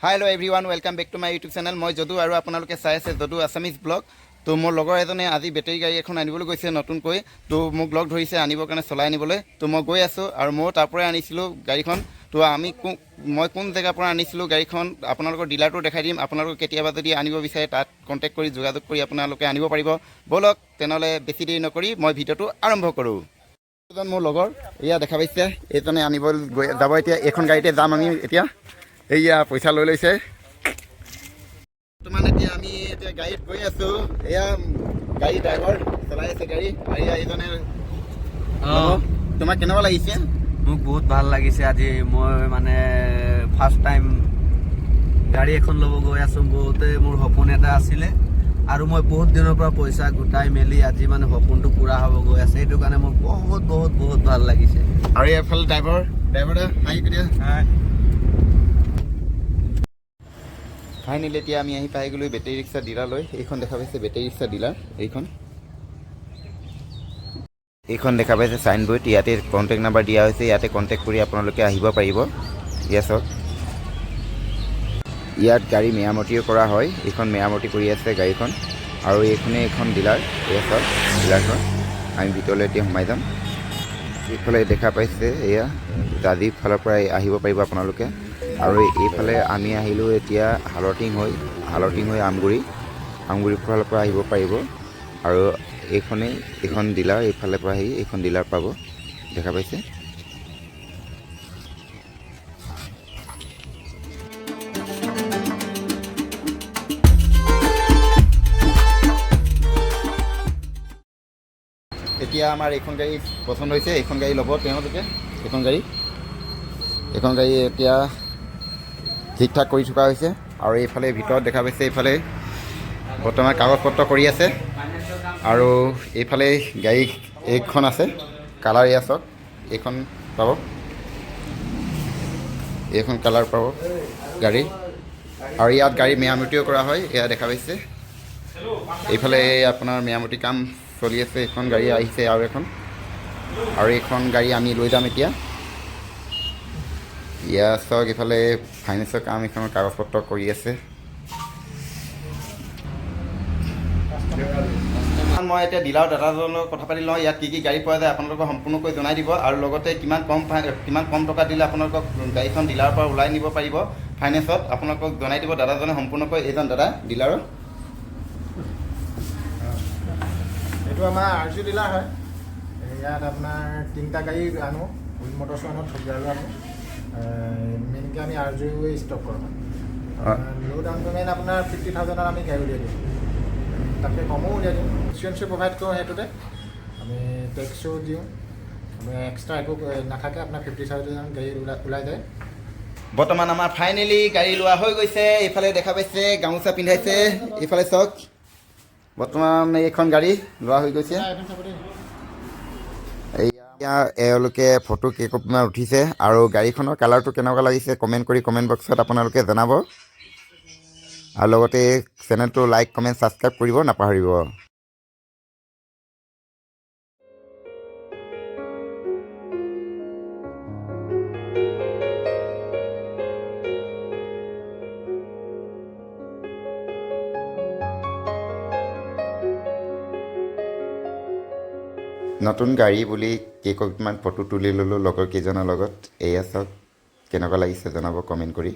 Hello' everyone welcome back to my YouTube channel. মই যদু আৰু আপোনালোকে চাই আছে যদু আছামিজ ব্লগ। তো মোৰ লগৰ এজনে আজি বেটেৰী গাড়ী এখন আনিবলৈ গৈছে নতুনকৈ। তো মোক লগ ধৰিছে আনিবৰ কাৰণে, চলাই আনিবলৈ। তো মই গৈ আছোঁ আৰু ময়ো তাৰ পৰাই আনিছিলোঁ গাড়ীখন। তো মই কোন জেগাৰ পৰা আনিছিলোঁ গাড়ীখন আপোনালোকৰ ডিলাৰটো দেখাই দিম। আপোনালোকে কেতিয়াবা যদি আনিব বিচাৰে তাত কণ্টেক্ট কৰি যোগাযোগ কৰি আপোনালোকে আনিব পাৰিব। ব'লক তেনেহ'লে বেছি দেৰি নকৰি মই ভিডিঅ'টো আৰম্ভ কৰোঁ। এজন মোৰ লগৰ এয়া দেখা পাইছে, এইজনে আনিব যাব এতিয়া। এইখন গাড়ীতে যাম আমি এতিয়া। এইয়া পইচা লৈ লৈছে। বৰ্তমান এতিয়া আমি গাড়ীত গৈ আছোঁ। এয়া গাড়ী ড্ৰাইভাৰ চলাই আছে গাড়ী। এইজনে তোমাক কেনেকুৱা লাগিছে? মোক বহুত ভাল লাগিছে। আজি মই মানে ফাৰ্ষ্ট টাইম গাড়ী এখন ল'ব গৈ আছোঁ। বহুতে মোৰ সপোন এটা আছিলে আৰু মই বহুত দিনৰ পৰা পইচা গোটাই মেলি আজি মানে সপোনটো পূৰা হ'ব গৈ আছে। সেইটো কাৰণে মোক বহুত বহুত বহুত ভাল লাগিছে। আৰু এইফালে ড্ৰাইভাৰে হাই কৰি দিয়া। ফাইনেলি এতিয়া আমি আহি পাই গ'লোঁ বেটেৰী ৰিক্সা ডিলাৰলৈ। এইখন দেখা পাইছে বেটেৰী ৰিক্সা ডিলাৰ। এইখন দেখা পাইছে চাইনবোৰ্ড। ইয়াতে কণ্টেক্ট নাম্বাৰ দিয়া হৈছে। ইয়াতে কণ্টেক্ট কৰি আপোনালোকে আহিব পাৰিব। ইয়া চাওক, ইয়াত গাড়ী মেৰামতিও কৰা হয়। এইখন মেৰামতি কৰি আছে গাড়ীখন আৰু এইখন ডিলাৰ। এয়া চাওক ডিলাৰখন। আমি ভিতৰলৈ এতিয়া সোমাই যাম। এইফালে দেখা পাইছে এয়া জাজিৰ ফালৰ পৰা আহিব পাৰিব আপোনালোকে। আৰু এইফালে আমি আহিলোঁ এতিয়া হালটিং হৈ আমগুৰিৰ ফালৰ পৰা আহিব পাৰিব। আৰু এইখন ডিলাৰ, এইফালৰ পৰা আহি এইখন ডিলাৰ পাব। দেখা পাইছে। এতিয়া আমাৰ এইখন গাড়ী পচন্দ হৈছে। এইখন গাড়ী ল'ব তেওঁলোকে। এইখন গাড়ী এতিয়া ঠিক ঠাক কৰি থকা হৈছে। আৰু এইফালে ভিতৰত দেখা পাইছে, এইফালে বৰ্তমান কাগজ পত্ৰ কৰি আছে। আৰু এইফালে গাড়ী এইখন আছে কালাৰ। এয়া চাওক, এইখন পাব, এইখন কালাৰ পাব গাড়ী। আৰু ইয়াত গাড়ী মেৰামতিও কৰা হয়। এয়া দেখা পাইছে। এইফালে আপোনাৰ মেৰামতি কাম চলি আছে। এইখন গাড়ী আহিছে আৰু এইখন গাড়ী আমি লৈ যাম এতিয়া। ইয়াত চাওক, এইফালে ফাইনেন্সৰ কাম, এইখনৰ কাগজ পত্ৰ কৰি আছে। মই এতিয়া ডিলাৰ দাদাজনৰ কথা পাতি লওঁ। ইয়াত কি গাড়ী পোৱা যায় আপোনালোকক সম্পূৰ্ণকৈ জনাই দিব। আৰু লগতে কিমান কম টকা দিলে আপোনালোকক গাড়ীখন ডিলাৰৰ পৰা ওলাই নিব পাৰিব ফাইনেন্সত, আপোনালোকক জনাই দিব দাদাজনে সম্পূৰ্ণকৈ। এইজন দাদা ডিলাৰৰ। এইটো আমাৰ RG ডিলাৰ হয়। ইয়াত আপোনাৰ 3টা গাড়ী আনো, উইল মটৰ্ছ আনো, থুজাৰো আনো। মেইনকৈ আমি RG ষ্টক কৰোঁ। ল' ডাউন পে'মেণ্ট আপোনাৰ 50,000ত আমি গাড়ী উলিয়াই দিওঁ। তাতকৈ কমো উলিয়াই দিওঁ। ইঞ্চুৰেঞ্চো প্ৰভাইড কৰোঁ সেইটোতে। আমি টেক্সো দিওঁ। আমি এক্সট্ৰা একো নাথাকে। আপোনাৰ 50,000 গাড়ী ওলাই যায়। বৰ্তমান আমাৰ ফাইনেলি গাড়ী লোৱা হৈ গৈছে। এইফালে দেখা পাইছে গামোচা পিন্ধাইছে। এইফালে চাওক, বৰ্তমান এইখন গাড়ী লোৱা হৈ গৈছে। এওঁলোকে ফটো কেইকপিমান উঠিছে। আৰু গাড়ীখনৰ কালাৰটো কেনেকুৱা লাগিছে কমেণ্ট কৰি কমেণ্ট বক্সত আপোনালোকে জনাব। আৰু লগতে চেনেলটো লাইক কমেণ্ট ছাবস্ক্ৰাইব কৰিব নাপাহৰিব। নতুন গাড়ী বুলি কেইকপিমান ফটো তুলি ল'লোঁ লগৰ কেইজনৰ লগত। এয়া চাওক কেনেকুৱা লাগিছে জনাব কমেণ্ট কৰি।